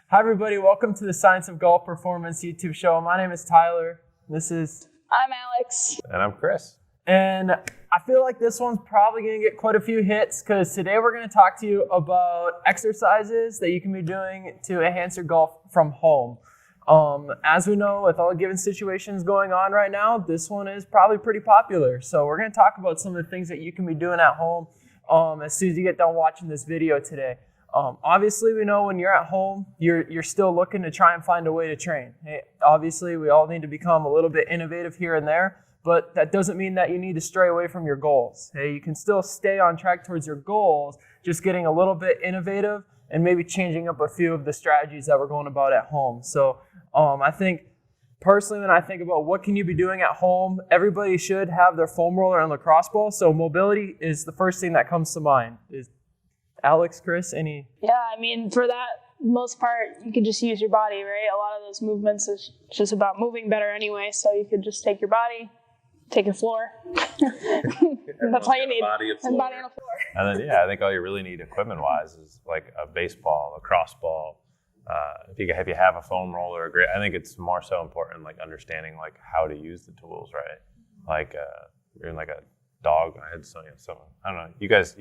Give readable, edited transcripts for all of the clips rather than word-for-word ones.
Hi everybody, welcome to the Science of Golf Performance YouTube show. My name is Tyler. I'm Alex. And I'm Chris. And I feel like this one's probably going to get quite a few hits because today we're going to talk to you about exercises that you can be doing to enhance your golf from home. As we know, with all the given situations going on right now, this one is probably pretty popular. So we're going to talk about some of the things that you can be doing at home as soon as you get done watching this video today. Obviously, we know when you're at home, you're still looking to try and find a way to train. Hey, obviously, we all need to become a little bit innovative here and there, but that doesn't mean that you need to stray away from your goals. Hey, you can still stay on track towards your goals, just getting a little bit innovative and maybe changing up a few of the strategies that we're going about at home. So I think personally, when I think about what can you be doing at home, everybody should have their foam roller and lacrosse ball. So mobility is the first thing that comes to mind. Alex, Chris, any? Yeah, I mean, for that most part, you could just use your body, right? A lot of those movements is just about moving better anyway, so you could just take your body, take your floor. That's all you need. Body and body on the floor. And then, I think all you really need equipment-wise is like a baseball, a cross ball. If you have a foam roller, I think it's more so important, like understanding like how to use the tools, right? Like you're in like a dog. I had some, I don't know. You guys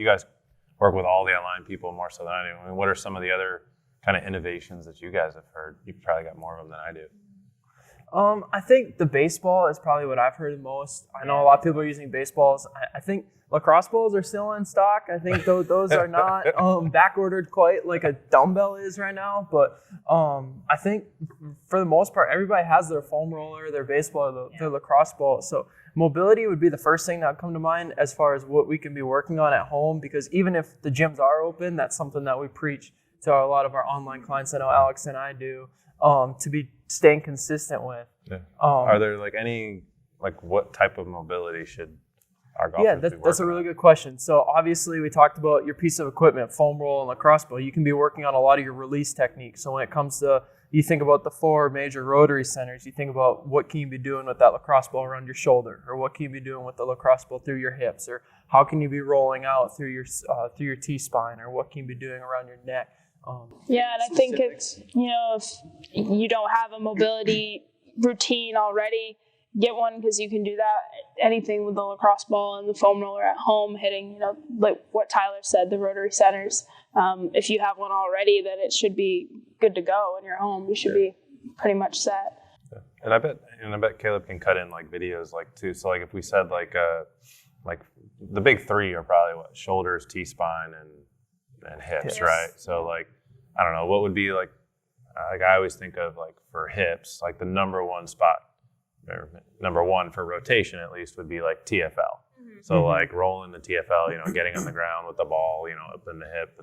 work with all the online people more so than I do. I mean, what are some of the other kind of innovations that you guys have heard? You've probably got more of them than I do. I think the baseball is probably what I've heard the most. I know a lot of people are using baseballs. I think lacrosse balls are still in stock. I think those are not back ordered quite like a dumbbell is right now. But I think for the most part, everybody has their foam roller, their baseball, their lacrosse ball. So mobility would be the first thing that would come to mind as far as what we can be working on at home. Because even if the gyms are open, that's something that we preach to a lot of our online clients. I know Alex and I do to be staying consistent with. Yeah. Are there like any, like what type of mobility should our golfers be working that's a really good question. So obviously we talked about your piece of equipment, foam roll and lacrosse ball. You can be working on a lot of your release techniques. So when it comes to, you think about the 4 major rotary centers, you think about what can you be doing with that lacrosse ball around your shoulder, or what can you be doing with the lacrosse ball through your hips, or how can you be rolling out through your T-spine, or what can you be doing around your neck. Yeah, and I think it's, if you don't have a mobility routine already, get one, because you can do that, anything with the lacrosse ball and the foam roller at home, hitting, like what Tyler said, the rotary centers. If you have one already, then it should be good to go in your home. You should be pretty much set. Yeah. And I bet Caleb can cut in like videos like too. So like if we said like the big 3 are probably what, shoulders, T-spine, and hips, right? So like, I don't know, what would be like I always think of like for hips, like the number one spot, or number one for rotation at least, would be like TFL. Mm-hmm. So like rolling the TFL, getting on the ground with the ball, up in the hip,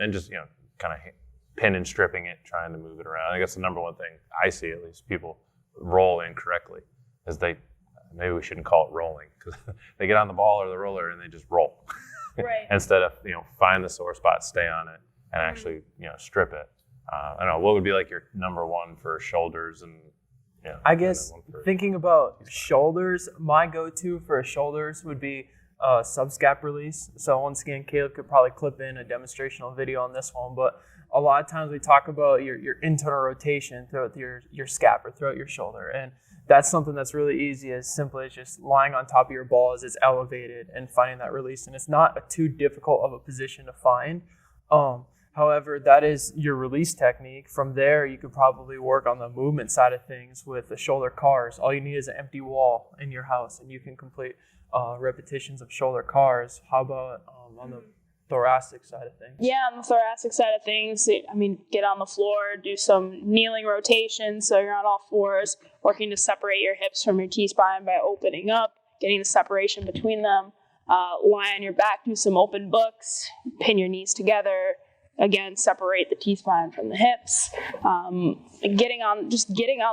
and just, kind of pin and stripping it, trying to move it around. I think that's the number one thing I see, at least, people roll incorrectly, is maybe we shouldn't call it rolling, because they get on the ball or the roller and they just roll. Right. Instead of, find the sore spot, stay on it, and actually, strip it. I don't know, what would be like your number one for shoulders and, I guess thinking about shoulders, my go-to for shoulders would be sub-scap release. So once again, Caleb could probably clip in a demonstrational video on this one, but a lot of times we talk about your internal rotation throughout your scap or throughout your shoulder. And that's something that's really easy, as simply as just lying on top of your ball as it's elevated and finding that release. And it's not too difficult of a position to find. However, that is your release technique. From there, you could probably work on the movement side of things with the shoulder cars. All you need is an empty wall in your house, and you can complete repetitions of shoulder cars. How about on the thoracic side of things? Yeah, on the thoracic side of things, get on the floor, do some kneeling rotations, so you're on all fours, working to separate your hips from your T-spine by opening up, getting the separation between them. Lie on your back, do some open books, pin your knees together. Again, separate the T-spine from the hips. Getting on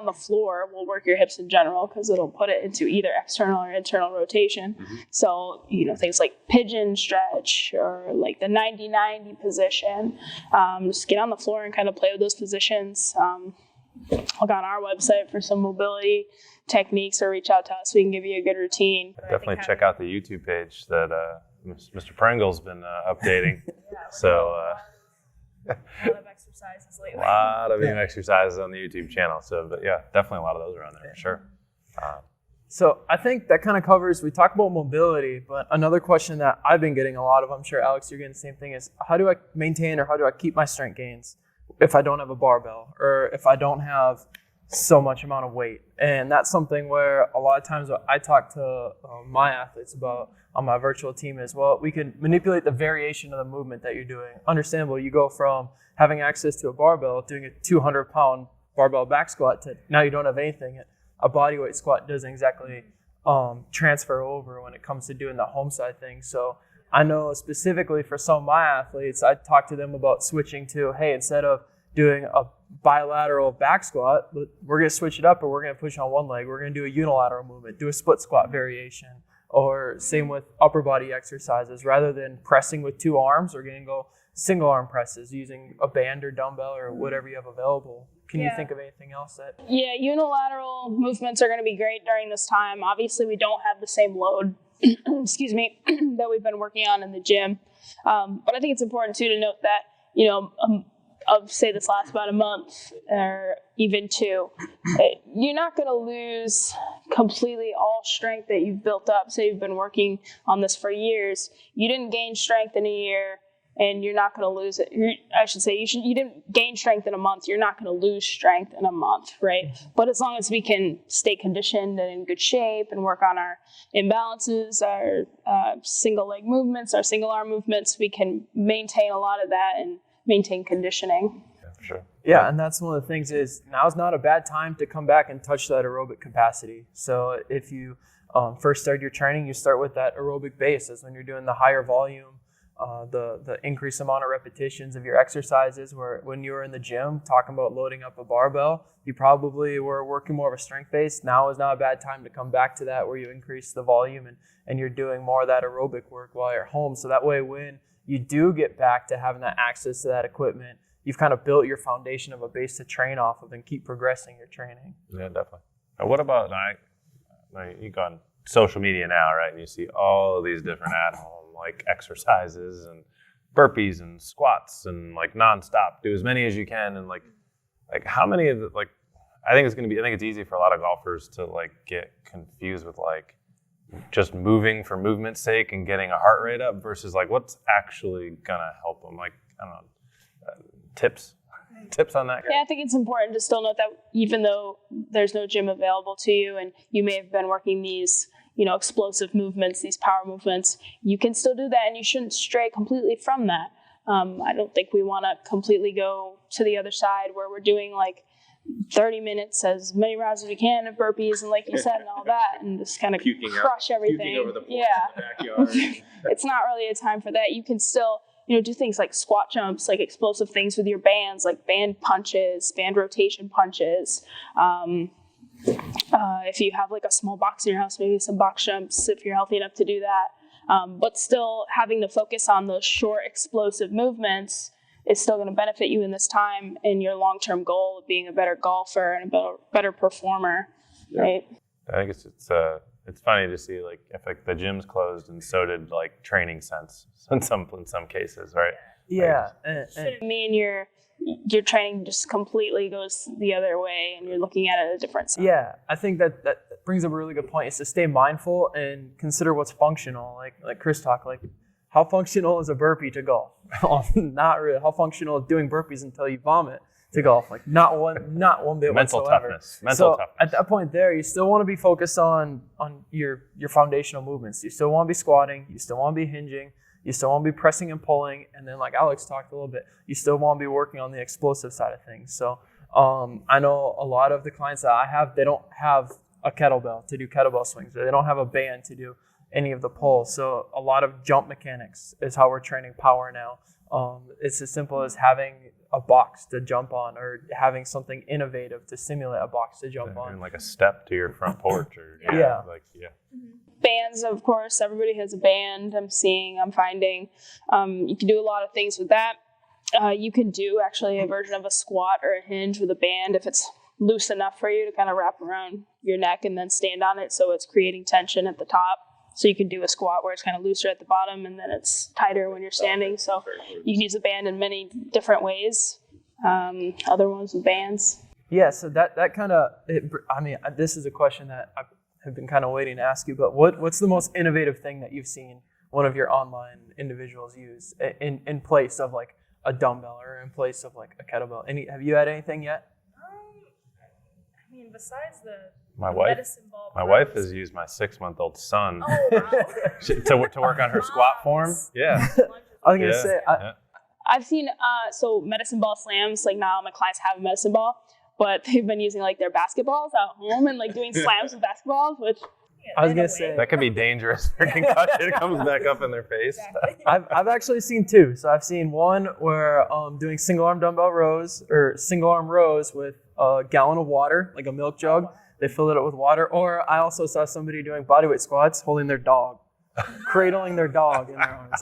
the floor will work your hips in general, because it'll put it into either external or internal rotation. Mm-hmm. So, things like pigeon stretch or like the 90-90 position. Just get on the floor and kind of play with those positions. Look on our website for some mobility techniques, or reach out to us. We can give you a good routine. Definitely check out the YouTube page that Mr. Pringle's been updating. So. A lot of exercises exercises lately. A lot of beam exercises on the YouTube channel. So, but yeah, definitely a lot of those around there for sure. So I think that kind of covers, we talk about mobility, but another question that I've been getting a lot of, I'm sure Alex, you're getting the same thing, is how do I maintain or how do I keep my strength gains if I don't have a barbell or if I don't have so much amount of weight? And that's something where a lot of times what I talk to my athletes about on my virtual team is, well, we can manipulate the variation of the movement that you're doing. Understandable, you go from having access to a barbell, doing a 200-pound barbell back squat to now you don't have anything. A bodyweight squat doesn't exactly transfer over when it comes to doing the home side thing. So I know specifically for some of my athletes, I talk to them about switching to, hey, instead of doing a bilateral back squat, we're going to switch it up, or we're going to push on one leg. We're going to do a unilateral movement, do a split squat variation, or same with upper body exercises. Rather than pressing with two arms, we're going to go single arm presses using a band or dumbbell or whatever you have available. Can you think of anything else that? Yeah, unilateral movements are going to be great during this time. Obviously, we don't have the same load, excuse me, that we've been working on in the gym. But I think it's important too to note that, you know, of say this lasts about a month or even two, you're not going to lose completely all strength that you've built up. Say you've been working on this for years. You didn't gain strength in a year, and you're not going to lose it. I should say you didn't gain strength in a month. You're not going to lose strength in a month, right? But as long as we can stay conditioned and in good shape and work on our imbalances, our single leg movements, our single arm movements, we can maintain a lot of that and maintain conditioning. Yeah, for sure. Yeah, and that's one of the things is now's not a bad time to come back and touch that aerobic capacity. So if you first start your training, you start with that aerobic base. That's when you're doing the higher volume, the increased amount of repetitions of your exercises, where when you were in the gym talking about loading up a barbell, you probably were working more of a strength base. Now is not a bad time to come back to that, where you increase the volume and you're doing more of that aerobic work while you're home. So that way when you do get back to having that access to that equipment, you've kind of built your foundation of a base to train off of and keep progressing your training. Yeah, definitely. What about, you go on social media now, right? And you see all these different at-home like exercises and burpees and squats and like nonstop, do as many as you can. And like how many of the, like, I think it's easy for a lot of golfers to like get confused with like just moving for movement's sake and getting a heart rate up versus like what's actually gonna help them. Like, I don't know, tips on that? Yeah, I think it's important to still note that even though there's no gym available to you and you may have been working these, you know, explosive movements, these power movements, you can still do that and you shouldn't stray completely from that. I don't think we want to completely go to the other side where we're doing like 30 minutes, as many rounds as we can of burpees and like you said and all that, and just kind of crush everything. Puking over the floor in the backyard. It's not really a time for that. You can still, you know, do things like squat jumps, like explosive things with your bands, like band punches, band rotation punches. If you have like a small box in your house, maybe some box jumps if you're healthy enough to do that. But still having the focus on those short explosive movements is still going to benefit you in this time in your long-term goal of being a better golfer and a better performer, right? I think it's funny to see like if like the gym's closed and so did like training sense in some cases, right? Yeah, Like, your training just completely goes the other way and you're looking at it a different side. yeah. I think that brings up a really good point, is to stay mindful and consider what's functional. Like Chris talked, like how functional is a burpee to golf? Not really. How functional is doing burpees until you vomit to golf? Like not one bit Mental whatsoever. toughness. At that point there, you still want to be focused on your foundational movements. You still want to be squatting. You still want to be hinging. You still want to be pressing and pulling. And then like Alex talked a little bit, you still want to be working on the explosive side of things. So I know a lot of the clients that I have, they don't have a kettlebell to do kettlebell swings. They don't have a band to do any of the pulls. So a lot of jump mechanics is how we're training power now. It's as simple as having a box to jump on or having something innovative to simulate a box to jump on. And like a step to your front porch or Yeah. Bands, of course, everybody has a band. I'm finding. You can do a lot of things with that. You can do actually a version of a squat or a hinge with a band if it's loose enough for you to kind of wrap around your neck and then stand on it so it's creating tension at the top. So you can do a squat where it's kind of looser at the bottom and then it's tighter when you're standing. So you can use a band in many different ways. Other ones with bands. Yeah, so that kind of, I mean, this is a question that I have been kind of waiting to ask you, but what's the most innovative thing that you've seen one of your online individuals use in place of like a dumbbell or in place of like a kettlebell? Have you had anything yet? I mean, besides My the wife, medicine ball. my wife has used my 6-month-old son Oh, wow. to work on her squat form. Yeah. I was gonna Yeah. say, Yeah. I've seen so medicine ball slams. Like not all my clients have a medicine ball, but they've been using like their basketballs at home and like doing slams with basketballs, which I was in a gonna way. say, That could be dangerous for concussion. It comes back up in their face. Exactly. I've actually seen two. So I've seen one where doing single arm dumbbell rows or single arm rows with a gallon of water, like a milk jug. They fill it up with water. Or I also saw somebody doing bodyweight squats holding their dog, cradling their dog in their arms.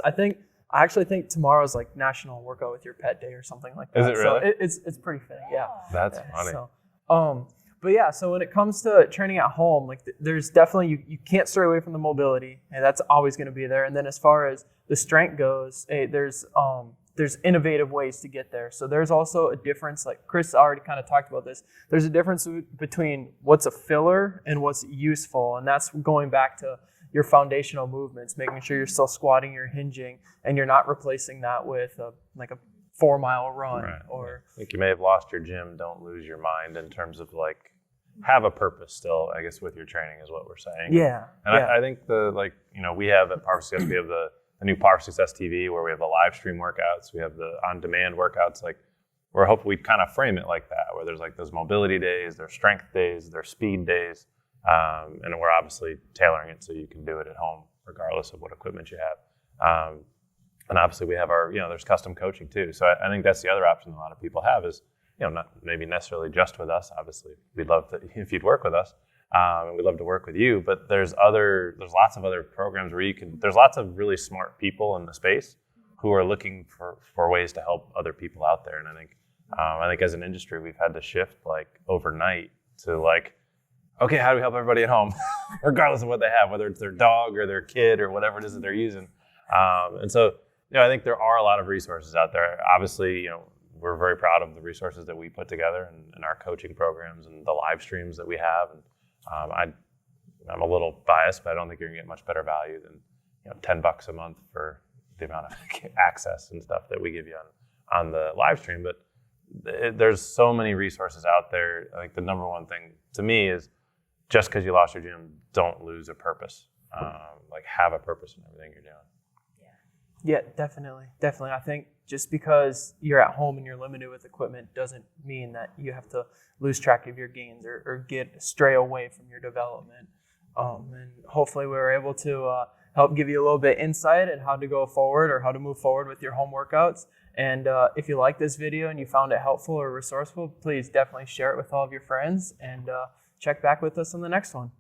I actually think tomorrow's like National Workout with Your Pet Day or something like that. Is it really? So it's pretty fitting. Yeah. That's Yeah, funny. So, but yeah, so when it comes to training at home, like there's definitely, you can't stray away from the mobility, and that's always going to be there. And then as far as the strength goes, there's innovative ways to get there. So there's also a difference, like Chris already kind of talked about this. There's a difference between what's a filler and what's useful. And that's going back to your foundational movements, making sure you're still squatting, you're hinging, and you're not replacing that with a 4-mile run. Right. Or I think you may have lost your gym. Don't lose your mind in terms of like have a purpose still, I guess, with your training is what we're saying. yeah. And yeah. I think we have at Power Success, we have the new Power Success TV where we have the live stream workouts, we have the on-demand workouts. Like we're hoping we kind of frame it like that, where there's like those mobility days, there's strength days, there's speed days, and we're obviously tailoring it so you can do it at home regardless of what equipment you have. And obviously we have our, there's custom coaching too. So I think that's the other option a lot of people have is, not maybe necessarily just with us. Obviously, we'd love to if you'd work with us, and we'd love to work with you. But there's lots of other programs where there's lots of really smart people in the space who are looking for ways to help other people out there. And I think as an industry, we've had to shift like overnight to like, okay, how do we help everybody at home, regardless of what they have, whether it's their dog or their kid or whatever it is that they're using. And so, I think there are a lot of resources out there. Obviously, we're very proud of the resources that we put together and our coaching programs and the live streams that we have. And I'm a little biased, but I don't think you're gonna get much better value than $10 a month for the amount of access and stuff that we give you on the live stream. But there's so many resources out there. I think the number one thing to me is just because you lost your gym, don't lose a purpose. Have a purpose in everything you're doing. Yeah, definitely. I think just because you're at home and you're limited with equipment doesn't mean that you have to lose track of your gains or stray away from your development. And hopefully we were able to help give you a little bit insight on how to go forward or how to move forward with your home workouts. And if you like this video and you found it helpful or resourceful, please definitely share it with all of your friends and check back with us on the next one.